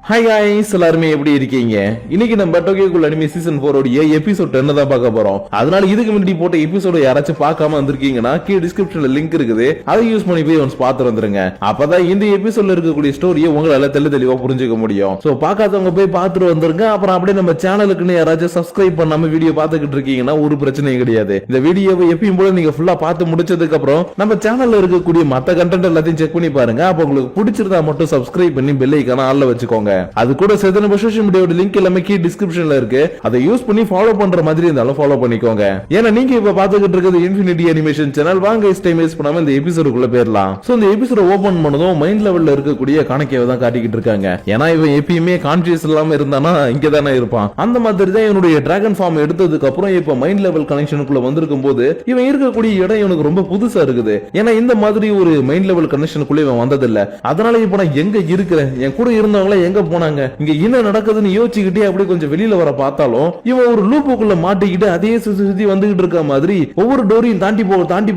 Hi guys எல்லாரும் எப்படி இருக்கீங்க? இன்னைக்கு நம்ம டோக்கியோக்குள்ள அனிமே சீசன் 4 உடைய எபிசோட் 10 தான் பார்க்க போறோம். அதனால இதுக்கு முன்னாடி போட்ட எபிசோட யாராச்சும் பார்க்காம வந்திருக்கீங்கன்னா கீழ டிஸ்கிரிப்ஷன்ல லிங்க் இருக்குது. அதை யூஸ் பண்ணி போய் ஒன்ஸ் பார்த்து வந்துருங்க. அப்பதான் இந்த எபிசோட்ல இருக்கக்கூடிய ஸ்டோரியை உங்களால தெளிவா புரிஞ்சுக்க முடியும். சோ பார்க்காதவங்க போய் பார்த்துட்டு வந்துருங்க. அப்புறம் அப்படியே நம்ம சேனலுக்குன்னு யாராச்சும் சப்ஸ்கிரைப் பண்ணாம வீடியோ பார்த்துக்கிட்டு இருக்கீங்கன்னா ஒரு பிரச்சனையும் கிடையாது. இந்த வீடியோவை எப்பயும் போல நீங்க ஃபுல்லா பார்த்து முடிச்சதுக்கு அப்புறம் நம்ம சேனல்ல இருக்கக்கூடிய மத்த கண்டென்ட் எல்லாத்தையும் செக் பண்ணி பாருங்க. அப்ப உங்களுக்கு பிடிச்சிருந்தா மட்டும் சப்ஸ்கிரைப் பண்ணி பெல் ஐகானை ஆல்ல வச்சுக்கோங்க. அது கூட சேர்த்து நம்ம சோஷியல் மீடியாவோட லிங்க் எல்லாமே கீழ டிஸ்கிரிப்ஷன்ல இருக்கு. அதை யூஸ் பண்ணி ஃபாலோ பண்ற மாதிரி இருந்தாலும் ஃபாலோ பண்ணிக்கோங்க. ஏன்னா நீங்க இப்ப பாத்துக்கிட்டு இருக்கிறது இன்ஃபினிட்டி அனிமேஷன் சேனல். வாங்க டைம் வேஸ்ட் பண்ணாம இந்த எபிசோடுக்குள்ள போயிரலாம். சோ இந்த எபிசோட ஓபன் பண்ணதும் மைண்ட் லெவல்ல இருக்கக்கூடிய காணக்கியவை தான் காட்டிக்கிட்டு இருக்காங்க. ஏன்னா இவன் எப்பயுமே கான்சியஸ் இல்லாம இருந்தானா இங்க தானே இருப்பான். அந்த மாதிரி தான் இவனுடைய டிராகன் ஃபார்ம் எடுத்ததுக்கு அப்புறம் இப்ப மைண்ட் லெவல் கனெக்ஷனுக்குள்ள வந்திருக்கும் போது இவன் இருக்கக்கூடிய இடம் இவனுக்கு ரொம்ப புதுசா இருக்குது. ஏன்னா இந்த மாதிரி ஒரு மைண்ட் லெவல் கனெக்ஷனுக்குள்ள இவன் வந்ததில்ல. அதனால இப்ப நான் எங்க இருக்கிறேன், என் கூட இருந்தவங்கள எங்க போனாங்க, இங்க என்ன நடக்குதுன்னு யோசிச்சுக்கிட்டே அப்படியே கொஞ்சம் வெளியில வர பார்த்தாலும் இவன் ஒரு லூப்புக்குள்ள மாட்டிக்கிட்டு அதே சுத்தி வந்துகிட்டு இருக்க மாதிரி ஒவ்வொரு டோரையும் தாண்டி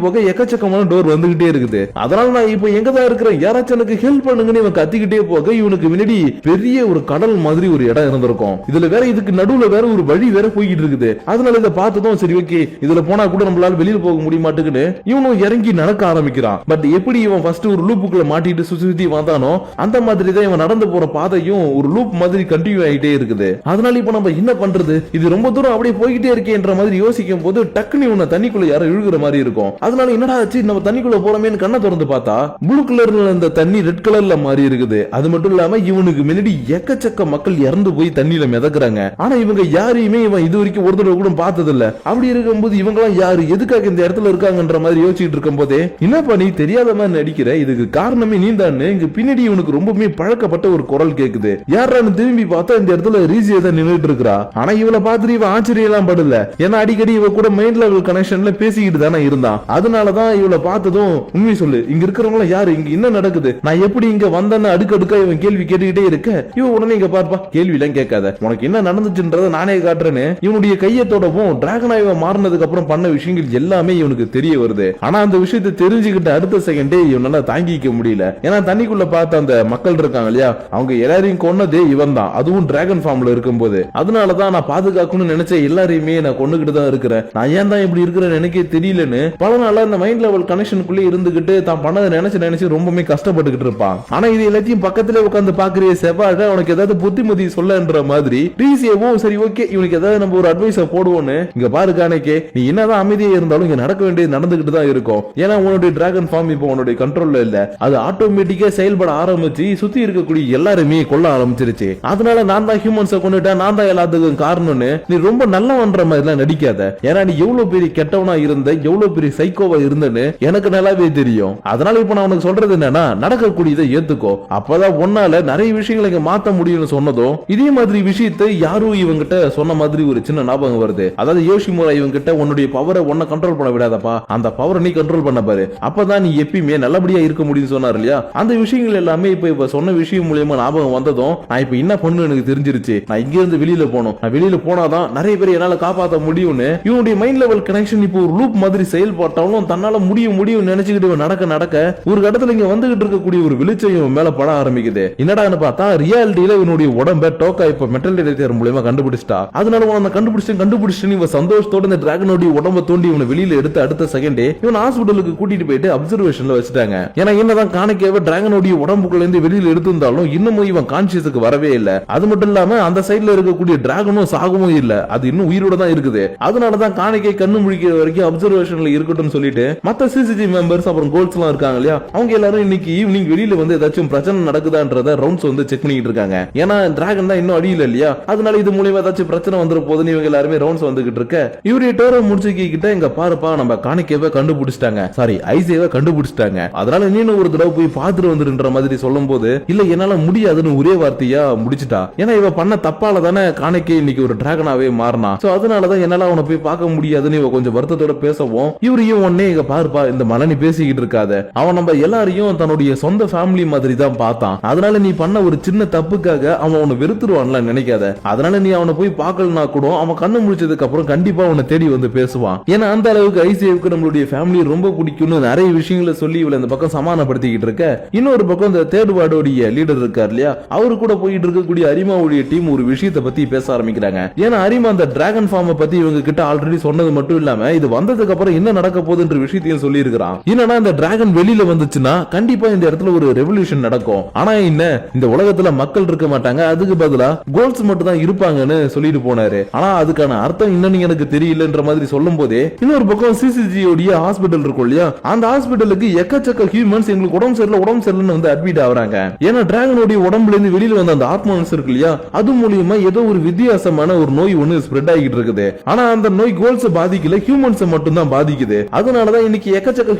போக எக்கச்சக்கமான டோர் வந்துகிட்டே இருக்குது. அதனால நான் இப்ப எங்க தான் இருக்கிறேன், யாராச்சும் எனக்கு ஹெல்ப் பண்ணுங்கன்னு இவன் கத்திக்கிட்டே போக இவனுக்கு முன்னாடி பெரிய ஒரு கடல் மாதிரி ஒரு இடம் இருந்திருக்கும். இதுல வேற இதுக்கு நடுவுல வேற ஒரு வழி வேற போய்கிட்டு இருக்குது. அதனால இதை பார்த்ததும் சரி ஓகே இதுல போனா கூட நம்மளால வெளியில போக முடிய மாட்டேங்குன்னு இவனும் இறங்கி நடக்க ஆரம்பிக்கிறான். பட் எப்படி இவன் ஃபர்ஸ்ட் ஒரு லூப்புக்குள்ள மாட்டிட்டு சுத்தி வந்தானோ அந்த மாதிரி தான் இவன் நடந்து போற பாதையும் ஒரு லூப் மாதிரி கண்டினியூ ஆயிட்டே இருக்குது. அதனால இப்ப நம்ம என்ன பண்றது, இது ரொம்ப தூரம் அப்படியே போய்கிட்டே இருக்கேன்ற மாதிரி யோசிக்கும் போது டக்குனு இவனை தண்ணிக்குள்ள யாரோ இழுகிற மாதிரி இருக்கும். அதனால என்னடா ஆச்சு, நம்ம தண்ணிக்குள்ள போறோமேன்னு கண்ணை திறந்து பார்த்தா ப்ளூ கலர்ல இந்த தண்ணி ரெட் கலர்ல மாறி இருக்குது. அது மட்டும் இல்லாம இவனுக்கு முன்னாடி எக்கச்சக்க மக்கள் இறந்து போய் தண்ணியில மிதக்குறாங்க. ஆனா இவங்க யாரையுமே இவன் இது வரைக்கும் ஒரு தடவை கூட பார்த்தது இல்ல. அப்படி இருக்கும்போது இவங்கெல்லாம் யாரு, எதுக்காக இந்த இடத்துல இருக்காங்கன்ற மாதிரி யோசிச்சுட்டு இருக்கும் போதே என்னப்பா நீ தெரியாத மாதிரி நடிக்கிற, இதுக்கு காரணமே நீ தானே. இங்க பின்னாடி இவனுக்கு ரொம்பவே பழக்கப்பட்ட ஒரு குரல் கேக்குது. யாரான்னு திரும்பி பார்த்தா இந்த இடத்துல ரீசியா தான் நின்னுட்டு இருக்கா. ஆனா இவளை பார்த்துட்டு இவன் ஆச்சரியம் எல்லாம் படல. ஏன்னா அடிக்கடி இவ கூட மைண்ட் லெவல் கனெக்ஷன்ல பேசிக்கிட்டு தானே இருந்தான். அதனாலதான் இவளை பார்த்ததும் உண்மை சொல்லு, இங்க இருக்கிறவங்க யாரு, இங்க என்ன நடக்குது, நான் எப்படி இங்க வந்தேன்னு அடுக்கடுக்கா இவன் கேள்வி கேட்டுக்கிட்டே இருக்க இவன் உடனே இங்க பார்ப்பா கேள்வி எல்லாம் கேட்காத, உனக்கு என்ன நடந்துச்சுன்றத நானே காட்டுறேன்னு இவனுடைய கையை தொடவும் டிராகனா இவன் மாறினதுக்கு அப்புறம் பண்ண விஷயங்கள் எல்லாமே இவனுக்கு தெரிய வருது. ஆனா அந்த விஷயத்தை தெரிஞ்சுக்கிட்ட அடுத்த செகண்டே இவனால தாங்கிக்க முடியல. ஏன்னா தண்ணிக்குள்ள பார்த்த அந்த மக்கள் இருக்காங்க இல்லையா, அவங்க எல்லாரையும் கொன்னதே இவன் தான், அதுவும் டிராகன் ஃபார்ம்ல இருக்கும்போது. அதனாலதான் நான் பாதுகாக்கணும்னு நினைச்ச எல்லாரையுமே நான் கொண்டுகிட்டு தான் இருக்கிறேன். நான் ஏன் தான் இப்படி இருக்கிறேன்னு எனக்கே தெரியலன்னு பல நாளா இந்த மைண்ட் லெவல் கனெக்ஷனுக்குள்ளே இருந்துகிட்டு தான் பண்ணதை நினைச்சு ரொம்பவே கஷ்டப்பட்டுக்கிட்டு இருப்பான். ஆனா இது எல்லாத்தையும் பக்கத்துல உட்காந்து பாக்குறிய செவ்வாழ உனக்கு ஏதாவது புத்திமதி சொல்லன்ற மாதிரி ரீசியவும் சரி ஓகே இவனுக்கு ஏதாவது நம்ம ஒரு அட்வைஸ் போடுவோன்னு இங்க பாரு காணிக்கே, நீ என்னதான் அமைதியா இருந்தாலும் இங்க நடக்க வேண்டியது நடந்துகிட்டு தான் இருக்கும். ஏன்னா உன்னுடைய டிராகன் ஃபார்ம் இப்போ உன்னுடைய கண்ட்ரோல்ல இல்ல, அது ஆட்டோமேட்டிக்கா செயல்பட ஆரம்பிச்சு சுத்தி இருக்கக்கூடிய எல்லாருமே கொல்ல ஆரம்பிச்சிருச்சு. அதனால நான் தான் ஹியூமன்ஸை கொண்டுட்டேன், நான் தான் எல்லாத்துக்கும் காரணம்னு நீ ரொம்ப நல்லவன்ற மாதிரி எல்லாம் நடிக்காத. ஏன்னா நீ எவ்வளவு பெரிய கெட்டவனா இருந்த, எவ்வளவு பெரிய சைக்கோவா இருந்தன்னு எனக்கு நல்லாவே தெரியும். அதனால இப்ப நான் உனக்கு சொல்றது என்னன்னா நடக்கக்கூடியதை ஏத்துக்கோ, அப்பதான் உன்னால நிறைய விஷயங்களை இங்க மாத்த முடியும்னு சொன்னதும் இதே மாதிரி விஷயத்தை யாரும் இவங்கிட்ட சொன்ன மாதிரி ஒரு சின்ன ஞாபகம் வருது. அதாவது யோஷிமுரா இவங்கிட்ட உன்னுடைய பவரை உன்னை கண்ட்ரோல் பண்ண விடாதப்பா, அந்த பவரை நீ கண்ட்ரோல் பண்ண பாரு, அப்பதான் நீ எப்பயுமே நல்லபடியா இருக்க முடியும்னு சொன்னார் இல்லையா. அந்த விஷயங்கள் எல்லாமே இப்ப சொன்ன விஷயம் மூலியமா ஞாபகம் வந்ததும் நான் இப்ப என்ன பண்ணு எனக்கு தெரிஞ்சிருச்சு. நான் இங்க இருந்து வெளியில போகணும், நான் வெளியில போனாதான் நிறைய பேர் என்னால காப்பாற்ற முடியும்னு இவனுடைய மைண்ட் லெவல் கனெக்ஷன் இப்போ ஒரு லூப் மாதிரி செயல்பட்டாலும் தன்னால முடியும் நினைச்சுக்கிட்டு நடக்க ஒரு இடத்துல இங்க வந்துகிட்டு இருக்கக்கூடிய ஒரு வெளிச்சம் மேல பட ஆரம்பிக்குது. என்னடான்னு பார்த்தா ரியாலிட்டியில இவனுடைய உடம்ப டோக்கா இப்ப மெட்டல் டிடெக்டர் மூலமா கண்டுபிடிச்சிட்டா. அதனால உன கண்டுபிடிச்சு இவன் சந்தோஷத்தோட இந்த டிராகனுடைய உடம்ப தோண்டி இவனை வெளியில எடுத்து அடுத்த செகண்டே இவன் ஹாஸ்பிட்டலுக்கு கூட்டிட்டு போயிட்டு அப்சர்வேஷன்ல வச்சுட்டாங்க. ஏன்னா என்னதான் காணிக்கவே டிராகனுடைய உடம்புக்குள்ள இருந்து வெளியில எடுத்திருந்தாலும் இன்னமும் இவன் கான்சியஸுக்கு வரவே இல்ல. அது மட்டும் இல்லாம அந்த சைடுல இருக்கக்கூடிய டிராகனும் சாகவும் இல்ல, அது இன்னும் உயிரோட தான் இருக்குது. அதனாலதான் காணிக்கை கண்ணு முழிக்கிற வரைக்கும் அப்சர்வேஷன்ல இருக்கட்டும் சொல்லிட்டு மத்த சிசிடிவி மெம்பர்ஸ் அப்புறம் கோல்ஸ் எல்லாம் இருக்காங்க இல்லையா, அவங்க எல்லாரும் இன்னைக்கு ஈவினிங் வெளியில வந்து ஏதாச்சும் பிரச்சனை நடக்குதான்றத ரவுண்ட்ஸ் வந்து செக் பண்ணிட்டு இருக்காங்க. ஏன்னா டிராகன் தான் இன்னும் அடியில இல்லையா, அதனால இது மூலமா ஏதாச்சும் பிரச்சனை வந்துற போதுன்னு இவங்க எல்லாருமே ரவுண்ட்ஸ் வந்துகிட்டு இருக்க இவரு டோரை முடிச்சுக்கிட்ட இங்க பாருப்பா நம்ம காணிக்கையவே கண்டுபிடிச்சிட்டாங்க, சாரி ஐசேவை கண்டுபிடிச்சிட்டாங்க, அதனால நீனும் ஒரு தடவை போய் பாத்துட்டு வந்துருன்ற மாதிரி சொல்லும் போது இல்ல என்னால முடியாதுன்னு ஒரே வார்த்தையா முடிச்சுட்டா. ஏன்னா இவ பண்ண தப்பால தானே காணிக்கை இன்னைக்கு ஒரு டிராகனாவே மாறினா. சோ அதனாலதான் என்னால அவனை போய் பார்க்க முடியாதுன்னு இவ கொஞ்சம் வருத்தத்தோட பேசவும் இவரையும் உடனே இங்க பாருப்பா இந்த மலனி பேசிக்கிட்டு இருக்காத, அவன் நம்ம எல்லாரையும் தன்னுடைய சொந்த ஃபேமிலி மாதிரி தான் பார்த்தான். அதனால நீ பண்ண ஒரு சின்ன தப்புக்காக அவன் அவனை வெறுத்துருவான்ல நினைக்காத. அதனால நீ அவனை போய் பார்க்கலனா கூட அவன் கண்ணு முடிச்சதுக்கு அப்புறம் கண்டிப்பா அவனை தேடி வந்து பேசுவான். ஏன்னா அந்த அளவுக்கு ஐசிஏவுக்கு நம்மளுடைய ஃபேமிலி ரொம்ப பிடிக்கும்னு நிறைய விஷயங்களை சொல்லி இவளை இந்த பக்கம் சமாதானப்படுத்திக்கிட்டு இருக்க. இன்னொரு பக்கம் இந்த தேர்ட் வார்டோடைய லீடர் இருக்கார் இல்லையா, அவரு கூட போயிட்டு இருக்கக்கூடிய அரிமாவுடைய டீம் ஒரு விஷயத்தை பத்தி பேச ஆரம்பிக்கிறாங்க. ஏன்னா அரிமா அந்த டிராகன் ஃபார்மை பத்தி இவங்க கிட்ட ஆல்ரெடி சொன்னது மட்டும் இல்லாம இது வந்ததுக்கு அப்புறம் என்ன நடக்க போகுதுன்ற விஷயத்தையும் சொல்லி இருக்கிறான். என்னன்னா இந்த டிராகன் வெளியில வந்துச்சுன்னா கண்டிப்பா இந்த இடத்துல ஒரு ரெவல்யூஷன் நடக்கும். ஆனா என்ன இந்த உலகத்துல மக்கள் இருக்க மாட்டாங்க, அதுக்கு பதிலா கோல்ஸ் மட்டும் தான் இருப்பாங்கன்னு சொல்லிட்டு போனாரு. ஆனா அதுக்கான அர்த்தம் இன்னும் எனக்கு தெரியலன்ற மாதிரி சொல்லும் போதே இன்னொரு பக்கம் சிசிஜியோடைய ஹாஸ்பிட்டல் இருக்கும் இல்லையா, அந்த ஹாஸ்பிட்டலுக்கு எக்கச்சக்க ஹியூமன்ஸ் எங்களுக்கு உடம்பு சரியில்லை வந்து அட்மிட் ஆகுறாங்க. ஏன்னா டிராகனுடைய உடம்புல இருந்து வெளியில வந்த அந்த ஹார்மோன்ஸ் இருக்கு இல்லையா, அது மூலியமா ஏதோ ஒரு வித்தியாசமான ஒரு நோய் ஒண்ணு ஸ்ப்ரெட் ஆகிட்டு இருக்குது. ஆனா அந்த நோய் கோல்ஸ் பாதிக்கல, ஹியூமன்ஸ் மட்டும் தான் பாதிக்குது. அதனாலதான் இன்னைக்கு எக்கச்சக்க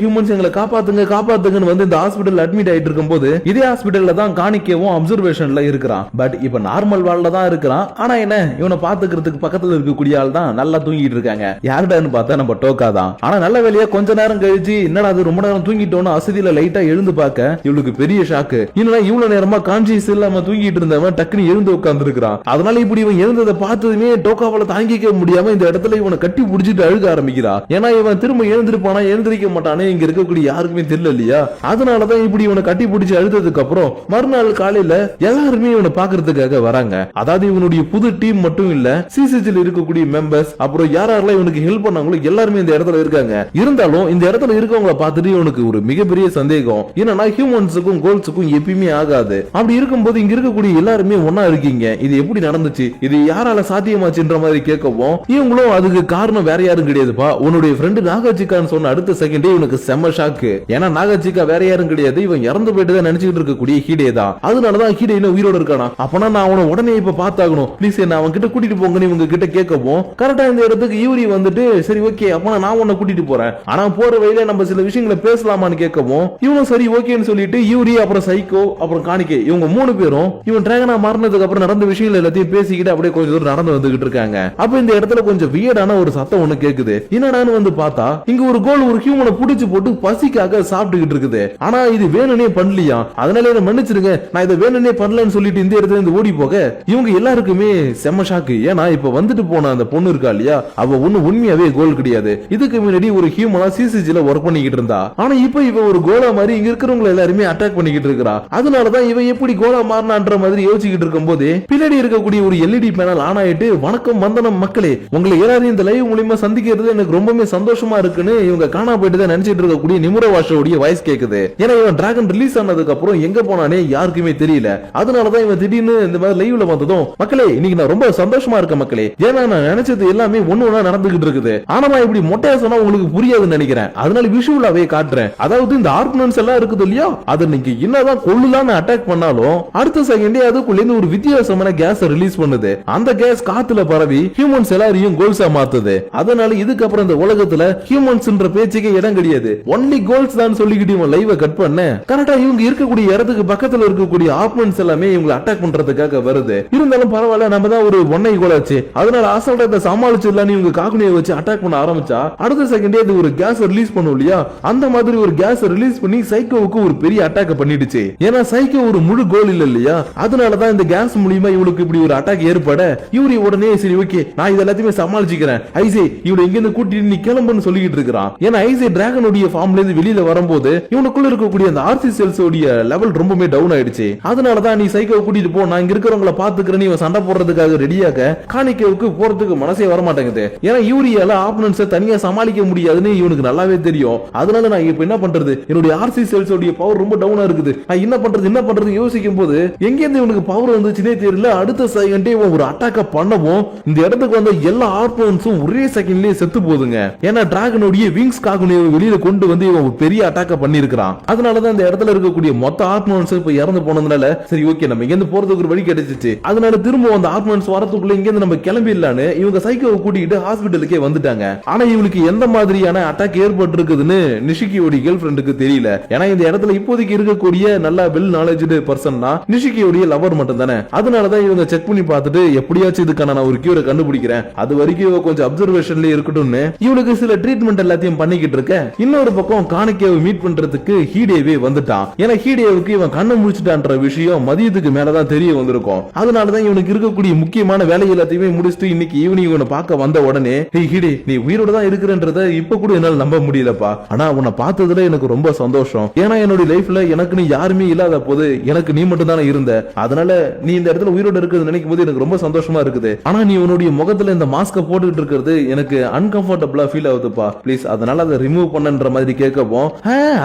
ஹியூமன்ஸ் எங்களை காப்பாத்துங்கன்னு வந்து இந்த ஹாஸ்பிட்டல் அட்மிட் ஆயிட்டு இருக்கும் போது இதே ஹாஸ்பிட்டல்ல தான் காணிக்கவும் அப்சர்வேஷன்ல இருக்கிறான். பட் இப்ப நார்மல் வால்ல தான் இருக்கிறான். ஆனா என்ன இவனை பாத்துக்கிறதுக்கு பக்கத்துல இருக்கக்கூடிய ஆள் தான் நல்லா தூங்கிட்டு இருக்காங்க. யாருடான்னு பார்த்தா நம்ம டோக்கா தான். ஆனா நல்ல வேலையா கொஞ்ச நேரம் கழிச்சு என்னடா அது ரொம்ப நேரம் தூங்கிட்டோன்னு அசதியில லைட்டா எழுந்து பார்க்க இவளுக்கு பெரிய ஷாக்கு. என்னன்னா இவ்வளவு நேரமா கான்சியஸ் இல்லாம தூங்கிட்டு இருந்தவன் டக்குன்னு எழுந்து உட்கார்ந்து இருக்கிறான். அதனால இப்படி இவன் எழுந்ததை பார்த்ததுமே டோக்காவால தாங்கிக்க முடியாம இந்த இடத்துல இவனை கட்டி புடிச்சிட்டு அழுக ஆரம்பிக்கிறா. ஏன்னா இவன் திரும்ப எழுந்திருப்பானா எழுந்திருக்க மாட்டானே இங்க இருக்கக்கூடிய யாருக்குமே தெரியல இல்லையா. அதனாலதான் இப்படி இவனை கட்டி பிடிச்சி அழுததுக்கு அப்புறம் மறுநாள் காலையில எல்லாருமே இவனை பாக்குறதுக்காக வராங்க. அதாவது இவனுடைய புது டீம் மட்டும் இல்ல, சிசிஜில இருக்கக்கூடிய மெம்பர்ஸ் அப்புறம் யாரெல்லாம் இவனுக்கு ஹெல்ப் பண்ணாங்களோ எல்லாருமே இந்த இடத்துல இருக்காங்க. இருந்தாலும் இந்த இடத்துல இருக்கவங்கள பார்த்துட்டு இவனுக்கு ஒரு மிகப்பெரிய சந்தேகம். என்னன்னா ஹியூமன்ஸுக்கும் கோல்ஸுக்கும் எப்பயுமே ஆகாது. அப்படி இருக்கும்போது இங்க இருக்கக்கூடிய எல்லாருமே ஒன்னா இருக்கீங்க, இது எப்படி நடந்துச்சு, இது யாரால சாத்தியமாச்சுன்ற மாதிரி கேட்கவும் இவங்களும் அதுக்கு காரணம் வேற யாரும் கிடையாதுப்பா, உன்னுடைய ஃப்ரெண்டு நாகாச்சிக்கான்னு சொன்ன அடுத்த செகண்டே இவனுக்கு செம்ம ஷாக்கு. ஏன்னா நாகாச்சிக்கா வேற யாரும் கிடையாது, இவன் இறந்து போயிட்டு தான் நினைச்சிட்டு இருக்கக்கூடிய ஹீடே தான். அதனாலதான் ஹீடே இன்னும் உயிரோட இருக்கானா. அப்பனா நான் அவனை உடனே இப்ப பாத்தாகணும், ப்ளீஸ் என்ன அவன் கிட்ட கூட்டிட்டு போங்கன்னு இவங்க கிட்ட கேட்கவும் கரெக்டா இந்த இடத்துக்கு யூரி வந்துட்டு சரி ஓகே அப்ப நான் உன்னை கூட்டிட்டு போறேன், ஆனா போற வழியில நம்ம சில விஷயங்களை பேசலாமான்னு கேட்கவும் இவனும் சரி ஓகேன்னு சொல்லிட்டு யூரி அப்புறம் சைக்கோ அப்புறம் காணிக்கை இவங்க மூணு பேரும் இவன் டிராகனா மாறினதுக்கு அப்புறம் நடந்த விஷயங்கள் எல்லாத்தையும் பேசிக்கிட்டு அப்படியே கொஞ்சம் தூரம் நடந்து வந்துகிட்டு இருக்காங்க. அப்ப இந்த இடத்துல கொஞ்சம் வியர்டான ஒரு சத்தம் ஒண்ணு கேக்குது. என்னடான்னு வந்து பார்த்தா இங்க ஒரு கோல் ஒரு ஹியூமனை புடிச்சு போட்டு பசிக்காக சாப்பிட்டுக்கிட்டு இருக்குது. ஆனா இது வேணும்னே பண்ணலையா, அதனால என்ன மன்னிச்சிருங்க நான் இதை வேணும்னே பண்ணலன்னு சொல்லிட்டு இந்த இடத்துல இருந்து ஓடி போக இவங்க எல்லாருக்குமே செம்ம ஷாக்கு. ஏன்னா இப்ப வந்துட்டு போன அந்த பொண்ணு இருக்கா இல்லையா, அவ ஒண்ணு உண்மையாவே கோல் கிடையாது. இதுக்கு முன்னாடி ஒரு ஹியூமனா சிசிஜில ஒர்க் பண்ணிக்கிட்டு இருந்தா. ஆனா இப்ப இவ ஒரு கோலா மாதிரி இங்க இருக்கிறவங்க எல்லாருமே அட்டாக் பண்ணிக்கிட்டு இருக்கா. அதனாலதான் இவ எப்படி கோலா மாறினான்ற மாதிரி யோசிச்சுக்கிட்டு இருக்கும் போது பின்னாடி இருக்கக்கூடிய ஒரு எல்இடி பேனல் ஆன் ஆயிட்டு வணக்கம் வந்தனம் மக்களே, உங்களை எல்லாரும் இந்த லைவ் மூலமா சந்திக்கிறது எனக்கு ரொம்பவே சந்தோஷமா இருக்குன்னு இவங்க காணா போயிட்டு தான் நினைச்சிட்டு இருக்கக்கூடிய நிமுரா வாஷோடைய வாய்ஸ் கேக்குது. ஏன்னா இவன் டிராகன் ரிலீஸ் ஆனதுக்கு அப்புறம் எங்க போனானே யாருக்குமே தெரியல. அதனாலதான் இவன் திடீர்னு இந்த மாதிரி லைவ்ல வந்ததும் மக்களே இன்னைக்கு நான் ரொம்ப சந்தோஷமா இருக்கேன் மக்களே, ஏன்னா நான் நினைச்சது எல்லாமே ஒண்ணு நடந்துகிட்டு இருக்குது. ஆனா இப்படி மொட்டையா சொன்னா உங்களுக்கு புரியாதுன்னு நினைக்கிறேன், அதனால விஷுவலாவே காட்டுறேன். அதாவது இந்த ஆர்கனன்ஸ் எல்லாம் இருக்குது இல்லையா, அது நீங்க என்னதான் கொள்ளுலான்னு அட்டாக் பண்ணாலும் அடுத்த செகண்டே அதுக்குள்ள இருந்து ஒரு வித்தியாசமான கேஸ் ரிலீஸ் பண்ணுது. அந்த கேஸ் காத்துல பரவி ஹியூமன்ஸ் எல்லாரையும் கோல்ஸா மாத்துது. அதனால இதுக்கப்புறம் இந்த உலகத்துல ஹியூமன்ஸ்ன்ற பேச்சுக்கே இடம் கிடையாது, ஒன்லி கோல்ஸ் தான் சொல்லிக்கிட்டு இவன் லைவ கட் பண்ண கரெக்டா இவங்க இருக்கக்கூடிய இடத்துக்கு பக்கத்துல இருக்கக்கூடிய ஆப்மன்ஸ் எல்லாமே இவங்களை அட்டாக் பண்றதுக்காக வருது. இருந்தாலும் பரவாயில்ல நம்ம தான் ஒரு ஒன்னை கோலாச்சு, அதனால அசால்ட்டா சமாளிச்சிடலாம் இவங்க காக்குனியை வச்சு அட்டாக் பண்ண ஆரம்பிச்சா அடுத்த செகண்டே இது ஒரு கேஸ் ரிலீஸ் பண்ணும் இல்லையா, அந்த மாதிரி ஒரு கேஸ் ரிலீஸ் பண்ணி சைக்கோவுக்கு ஒரு பெரிய அட்டாக் பண்ணிடுச்சு. ஏன்னா சைக்கோ ஒரு முழு கோல் இல்ல இல்லையா, அதனாலதான் இந்த கேஸ் மூலியமா இவளுக்கு இப்படி ஒரு அட்டாக் ஏற்பட யூரி உடனே சரி ஓகே நான் இது எல்லாத்தையுமே சமாளிச்சுக்கிறேன், ஐசே இவளை எங்க இருந்து கூட்டிட்டு நீ கிளம்புன்னு சொல்லிட்டு இருக்கிறான். ஏன்னா ஐசே டிராகனுடைய ஃபார்ம்ல இருந்து வெளியில வரும்போது இவனுக்குள்ள இருக்கக்கூடிய அந்த ஆர்சி செல்ஸ் உடைய லெவல் ரொம்பவே டவுன் ஆயிடுச்சு. அதனாலதான் நீ சைக்கோ கூட்டிட்டு போ நான் இங்க இருக்கிறவங்கள பாத்துக்கிறேன் இவன் சண்டை போடுறதுக்காக ரெடியாக காணிக்கவுக்கு போறதுக்கு மனசே வர மாட்டேங்குது. ஏன்னா யூரியால ஆப்பனன்ஸை தனியா சமாளிக்க முடியாதுன்னு இவனுக்கு நல்லாவே தெரியும். அதனால நான் இப்ப என்ன பண்றது, என்னுடைய ஆர்சி செல்ஸ் உடைய பவர் ரொம்ப டவுனா இருக்குது, நான் என்ன பண்றது யோசிக்கும் போது எங்க இருந்து இவனுக்கு பவர் வந்துச்சுனே தெரியல. அடுத்த செகண்டே இவன் ஒரு அட்டாக்க பண்ணவும் இந்த இடத்துக்கு வந்த எல்லா ஆர்பன்ஸும் ஒரே செகண்ட்லயே செத்து போகுதுங்க. ஏன்னா டிராகனுடைய விங்ஸ் காகுனியை வெளியில கொண்டு வந்து இவன் ஒரு பெரிய அட்டாக்க பண்ணிருக்கான். அதனாலதான் இந்த இடத்துல இருக்கக்கூடிய மொத்த ஆர்பன்ஸ் இப்ப இறந்து போனதுனால சரி ஓகே நம்ம இங்க இருந்து போறதுக்கு ஒரு வழி கிடைச்சிச்சு. அதனால திரும்ப அந்த ஆர்பன்ஸ் வரதுக்குள்ள இங்க இருந்து நம்ம கிளம்பிடலான்னு இவங்க சைக்கோவை கூட்டிட்டு ஹாஸ்பிட்டலுக்கே வந்துட்டாங்க. ஆனா இவளுக்கு எந்த மாதிரியான அட்டாக் ஏற்பட்டு இருக்குதுன்னு நிஷிகியோட கேர்ள் ஃப்ரெண்டுக்கு தெரியல. ஏன்னா இந்த இடத்துல இப்போதைக்கு இருக்கக்கூடிய நல்ல வெல் நாலேஜ்டு பர்சன்னா நிஷிகியோட லவர் மட்டும் தானே. அதனாலதான் இவங்க செக் பண்ணி பார்த்துட்டு எப்படியாச்சும் இதுக்கான நான் ஒரு கியூரை கண்டுபிடிக்கிறேன், அது வரைக்கும் கொஞ்சம் அப்சர்வேஷன்ல இருக்கட்டும்னு இவளுக்கு சில ட்ரீட்மெண்ட் எல்லாத்தையும் பண்ணிக்கிட்டு இருக்க. இன்னொரு பக்கம் காணிக்கேவை மீட் பண்றதுக்கு ஹீடேவே வந்துட்டான். ஏன்னா ஹீடேவுக்கு இவன் கண்ணு முடிச்சுட்டான்ற விஷயம் மதியத்துக்கு மேலதான் தெரிய வந்திருக்கும். அதனாலதான் இவனுக்கு இருக்கக்கூடிய முக்கியமான வேலை எல்லாத்தையுமே முடிச்சுட்டு இன்னைக்கு ஈவினிங் இவனை பார்க்க வந்த உடனே ஹீடே நீ உயிரோட தான் இருக்கிறன்றத இப்ப கூட என்னால நம்ப முடியலப்பா, ஆனா உன்னை பார்த்ததுல எனக்கு ரொம்ப சந்தோஷம். ஏன்னா என்னுடைய லைஃப்ல எனக்கு நீ யாருமே இல்லாத போது எனக்கு நீ மட்டும் தானே தான் இருந்த. அதனால நீ இந்த இடத்துல உயிரோட இருக்கிறது நினைக்கும் போது எனக்கு ரொம்ப சந்தோஷமா இருக்குது. ஆனா நீ உன்னுடைய முகத்துல இந்த மாஸ்க போட்டுக்கிட்டு இருக்கிறது எனக்கு அன்கம்ஃபர்டபுளா ஃபீல் ஆகுதுப்பா, ப்ளீஸ் அதனால அதை ரிமூவ் பண்ணன்ற மாதிரி கேட்கவும்,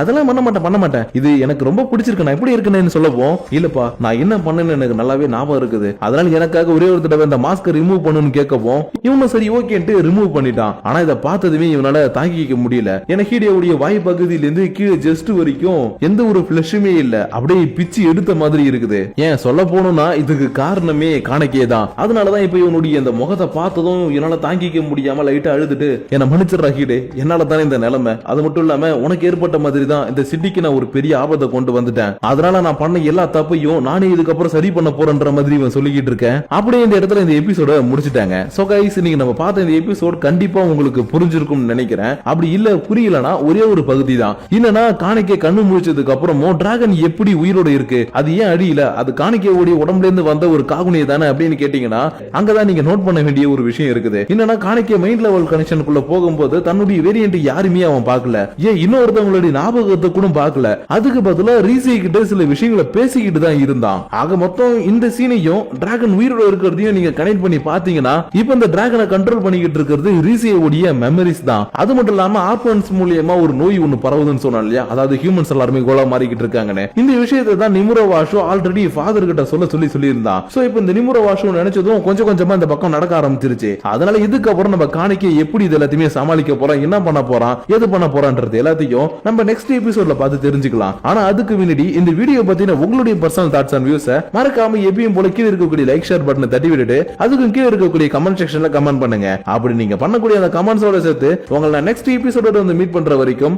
அதெல்லாம் பண்ண மாட்டேன் இது எனக்கு ரொம்ப பிடிச்சிருக்கு, நான் எப்படி இருக்கேன்னு சொல்லவும், இல்லப்பா நான் என்ன பண்ணேன்னு எனக்கு நல்லாவே ஞாபகம் இருக்குது, அதனால எனக்காக ஒரே ஒரு தடவை இந்த மாஸ்க ரிமூவ் பண்ணணும்னு கேட்கவும் இவனும் சரி ஓகேன்ட்டு ரிமூவ் பண்ணிட்டான். ஆனா இதை பார்த்ததுமே இவனால தாங்கிக்க முடியல. ஏன்னா ஹீடியோடைய வாய் பகுதியிலிருந்து கீழே ஜஸ்ட் வரைக்கும் எந்த ஒரு பிளஷுமே இல்ல, அப்படியே பிச்சு எடுத்த மாதிரி இருக்குது. ஏன் சொல்ல போனோம்னா இதுக்கு காரணமே காணக்கே தான். அதனாலதான் இப்ப இவனுடைய இந்த முகத்தை பார்த்ததும் என்னால தாங்கிக்க முடியாம லைட்டா அழுதுட்டு என்ன மன்னிச்சிடுறா ஹீடே, என்னால தானே இந்த நிலைமை, அது மட்டும் இல்லாம உனக்கு ஏற்பட்ட மாதிரி தான் இந்த சிட்டிக்கு நான் ஒரு பெரிய ஆபத்தை கொண்டு வந்துட்டேன், அதனால நான் பண்ண எல்லா தப்பையும் நானே இதுக்கப்புறம் சரி பண்ண போறேன்ற மாதிரி இவன் சொல்லிக்கிட்டு இருக்கேன். அப்படியே இந்த இடத்துல இந்த எபிசோட முடிச்சிட்டாங்க. சோ கைஸ் நீங்க நம்ம பார்த்த இந்த எபிசோட் கண்டிப்பா உங்களுக்கு புரிஞ்சிருக்கும்னு நினைக்கிறேன். அப்படி இல்ல புரியலனா ஒரே ஒரு பகுதி தான், என்னன்னா காணிக்கை கண்ணு முழிச்சதுக்கு அப்புறமும் டிராகன் எப்படி உயிரோட இருக்கு, அது ஏன் அடியில, அது காணிக்கையோட உடம்புல இருந்து வந்த ஒரு காகுனியை தானே அப்படின்னு கேட்டீங்கன்னா அங்கதான் நீங்க நோட் பண்ண வேண்டிய ஒரு விஷயம் இருக்குது. என்னன்னா காணிக்கை மைண்ட் லெவல் கனெக்ஷனுக்குள்ள போகும்போது தன்னுடைய வேரியன்ட் யாருமே அவன் பார்க்கல, ஏன் இன்னொருத்தவங்களுடைய ஞாபகத்தை கூட பார்க்கல, அதுக்கு பதிலா ரீசி கிட்ட சில விஷயங்களை பேசிக்கிட்டு தான் இருந்தான். ஆக மொத்தம் இந்த சீனையும் டிராகன் உயிரோட இருக்கிறதையும் நீங்க கனெக்ட் பண்ணி பாத்தீங்கன்னா இப்ப இந்த டிராகனை கண்ட்ரோல் பண்ணிக்கிட்டு இருக்கிறது ரீசியோடைய மெமரிஸ் தான். அது மட்டும் இல்லாம ஆர்பன்ஸ் மூலியமா ஒரு நோய் ஒன்னு பரவுதுன்னு சொன்னா இல்லையா, அதாவது ஹியூமன்ஸ் எல்லாருமே கோலா மாறிக்கிட்டு இருக்காங்கன்னு. இந்த விஷயத்தை தான் நிமுரா வாஷோ ஆல்ரெடி ஃபாதர் கிட்ட சொல்லி இருந்தான். சோ இப்போ இந்த நிமுரா வாஷோ நினைச்சதும் கொஞ்சம் கொஞ்சமா இந்த பக்கம் நடக்க ஆரம்பிச்சிருச்சு. அதனால இதுக்கப்புறம் நம்ம காணிக்கை எப்படி இது எல்லாத்தையுமே சமாளிக்க போறோம், என்ன பண்ண போறான், எது பண்ண போறான்றது எல்லாத்தையும் நம்ம நெக்ஸ்ட் எபிசோட்ல பார்த்து தெரிஞ்சுக்கலாம். ஆனா அதுக்கு முன்னாடி இந்த வீடியோ பத்தின உங்களுடைய பர்சனல் தாட்ஸ் அண்ட் வியூஸ் மறக்காம எப்பயும் போல கீழே இருக்கக்கூடிய லைக் ஷேர் பட்டனை தட்டி விட்டுட்டு அதுக்கு கீழே இருக்கக்கூடிய கமெண்ட் செக்ஷன்ல கமெண்ட் பண்ணுங்க. அப்படி நீங்க பண்ணக்கூடிய அந்த கமெண்ட்ஸோட சேர்த்து உங்களை நெக்ஸ்ட் எபிசோடோட வந்து மீட் பண்ற வரைக்கும்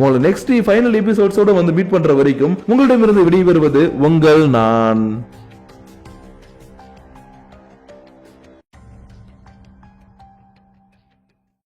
உங்களை நெக்ஸ்ட் ஃபைனல் எபிசோட்ஸோட வந்து மீட் பண்ற வரைக்கும் உங்களிடமிருந்து விடைபெறுவது உங்கள் நான்.